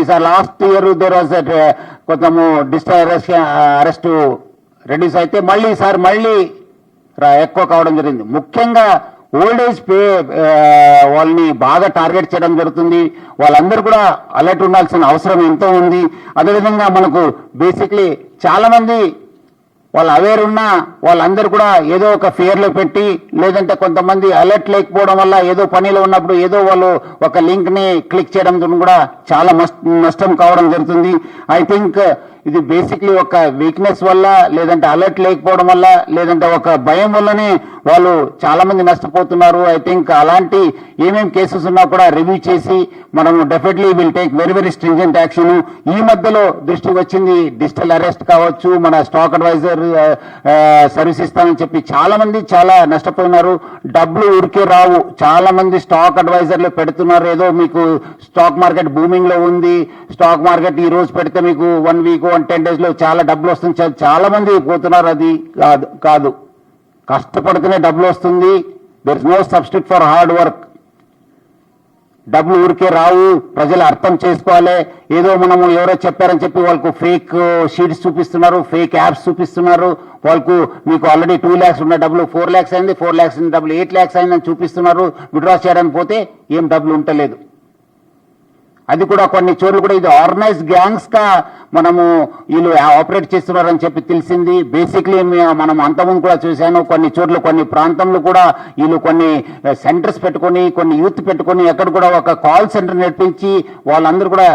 ఈసారి last year there was కొంచెము digital arrest reduce అయితే మళ్ళీ ఈసారి మళ్ళీ ఎక్కువ కావడం జరిగింది. ముఖ్యంగా ఓల్డ్ ఏజ్ వాళ్ళని బాగా టార్గెట్ చేయడం జరుగుతుంది. వాళ్ళందరూ కూడా అలర్ట్ ఉండాల్సిన అవసరం ఎంతో ఉంది. అదేవిధంగా మనకు బేసిక్లీ చాలా మంది వాళ్ళు అవేర్ ఉన్నా వాళ్ళందరూ కూడా ఏదో ఒక ఫియర్లో పెట్టి, లేదంటే కొంతమంది అలర్ట్ లేకపోవడం వల్ల ఏదో పనిలో ఉన్నప్పుడు ఏదో వాళ్ళు ఒక లింక్ ని క్లిక్ చేయడం కూడా చాలా నష్టం కావడం జరుగుతుంది. ఐ థింక్ ఇది బేసిక్లీ ఒక వీక్నెస్ వల్ల, లేదంటే అలర్ట్ లేకపోవడం వల్ల, లేదంటే ఒక భయం వల్లనే వాళ్ళు చాలా మంది నష్టపోతున్నారు. ఐ థింక్ అలాంటి ఏమేమి కేసెస్ ఉన్నా కూడా రివ్యూ చేసి మనం definitely will take very very stringent action. ఈ మధ్యలో దృష్టికి వచ్చింది డిజిటల్ అరెస్ట్ కావచ్చు, మన స్టాక్ అడ్వైజర్ సర్వీస్ ఇస్తానని చెప్పి చాలా మంది చాలా నష్టపోయినారు. డబ్బులు ఊరికే రావు. చాలా మంది స్టాక్ అడ్వైజర్లు పెడుతున్నారు, ఏదో మీకు స్టాక్ మార్కెట్ బూమింగ్ లో ఉంది, స్టాక్ మార్కెట్ ఈ రోజు పెడితే మీకు 1 వీక్ 10 days లో చాలా డబ్బులు వస్తుంది, చాలా మంది పోతున్నారు. అది కాదు, కష్టపడితేనే డబ్బులు వస్తుంది. There is no substitute for hard work. డబ్బులు ఊరికే రావు, ప్రజలు అర్థం చేసుకోవాలి. ఏదో మనము ఎవరో చెప్పారని చెప్పి వాళ్ళకు ఫేక్ షీట్స్ చూపిస్తున్నారు, ఫేక్ యాప్స్ చూపిస్తున్నారు. వాళ్ళకు మీకు ఆల్రెడీ 2 lakhs ఉన్న డబ్బులు 4 lakhs అయింది, 4 lakhs ఉన్న డబ్బులు 8 lakhs అయిందని చూపిస్తున్నారు. విత్డ్రా చేయడానికి పోతే ఏం డబ్బులు ఉంటలేదు. అది కూడా కొన్ని చోట్ల కూడా ఇది ఆర్గనైజ్డ్ గ్యాంగ్స్ గా మనము వీళ్ళు ఆపరేట్ చేస్తున్నారని చెప్పి తెలిసింది. బేసిక్లీ మనం అంతకుముందు కూడా చూశాను, కొన్ని చోట్ల కొన్ని ప్రాంతంలో కూడా వీళ్ళు కొన్ని సెంటర్స్ పెట్టుకొని, కొన్ని యూత్ పెట్టుకొని, ఎక్కడ కూడా ఒక కాల్ సెంటర్ నడిపించి వాళ్ళందరూ కూడా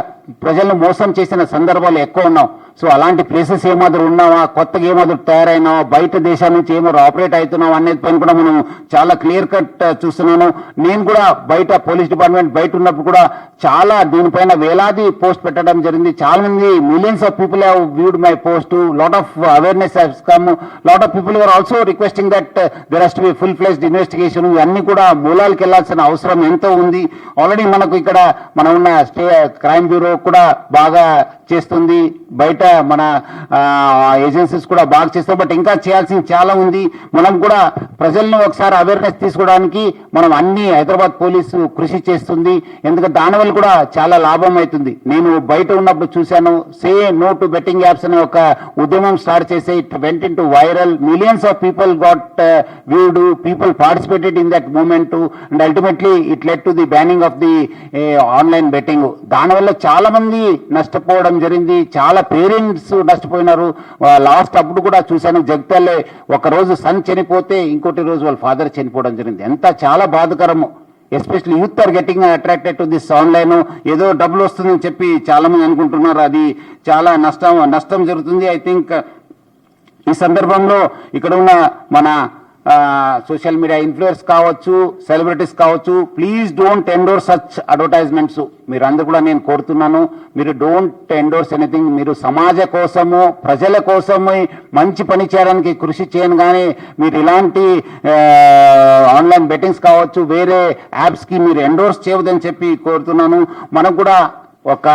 ప్రజలను మోసం చేసిన సందర్భాలు ఎక్కువ ఉన్నాం. సో అలాంటి ప్లేసెస్ ఏమాదిరి ఉన్నావా, కొత్తగా ఏమాదిరి తయారైనావా, బయట దేశాల నుంచి ఏమో ఆపరేట్ అవుతున్నావా అనేది పైన కూడా మనం చాలా క్లియర్ కట్ చూస్తున్నాను. నేను కూడా బయట పోలీస్ డిపార్ట్మెంట్ బయట ఉన్నప్పుడు కూడా చాలా దీనిపైన వేలాది పోస్ట్ పెట్టడం జరిగింది. చాలా మంది millions of people have viewed my post. Lot of awareness has come. Lot of people were also requesting that there has to be full-fledged investigation. ఇవన్నీ కూడా మూలాలకు వెళ్లాల్సిన అవసరం ఎంతో ఉంది. ఆల్రెడీ మనకు ఇక్కడ మనం ఉన్న క్రైమ్ బ్యూరో కూడా బాగా చేస్తుంది, బయట మన ఏజెన్సీస్ కూడా బాగా చేస్తాం. బట్ ఇంకా చేయాల్సింది చాలా ఉంది. మనం కూడా ప్రజలను ఒకసారి అవేర్నెస్ తీసుకోవడానికి మనం అన్ని హైదరాబాద్ పోలీసు కృషి చేస్తుంది. ఎందుకంటే దానివల్ల కూడా చాలా లాభం అవుతుంది. నేను బయట ఉన్నప్పుడు చూశాను, say no to betting apps అనే ఒక ఉద్యమం స్టార్ట్ చేసి it went into viral. Millions of people got viewed, people participated in that moment and ultimately it led to the banning of the online betting. దానివల్ల చాలా మంది నష్టపోవడం జరిగింది, చాలా పేరెంట్స్ నష్టపోయినారు. లాస్ట్ అప్పుడు కూడా చూశాను, జగిత్యాలలో ఒక రోజు సన్ చనిపోతే ఇంకోటి రోజు వాళ్ళ ఫాదర్ చనిపోవడం జరిగింది. ఎంత చాలా బాధకరము. Especially youth are getting attracted to this online. ఏదో డబ్బులు వస్తుందని చెప్పి చాలా మంది అనుకుంటున్నారు, అది చాలా నష్టం జరుగుతుంది. ఐ థింక్ ఈ సందర్భంలో ఇక్కడ ఉన్న మన సోషల్ మీడియా ఇన్ఫ్లుయెన్స్ కావచ్చు, సెలబ్రిటీస్ కావచ్చు, please don't endorse such advertisements. మీరు అందరూ కూడా నేను కోరుతున్నాను, మీరు డోంట్ ఎండోర్స్ ఎనీథింగ్. మీరు సమాజ కోసము, ప్రజల కోసము మంచి పని చేయడానికి కృషి చేయను, కానీ మీరు ఇలాంటి ఆన్లైన్ బెట్టింగ్స్ కావచ్చు, వేరే యాప్స్ కి మీరు ఎండోర్స్ చేయవద్దని చెప్పి కోరుతున్నాను. మనం కూడా ఒక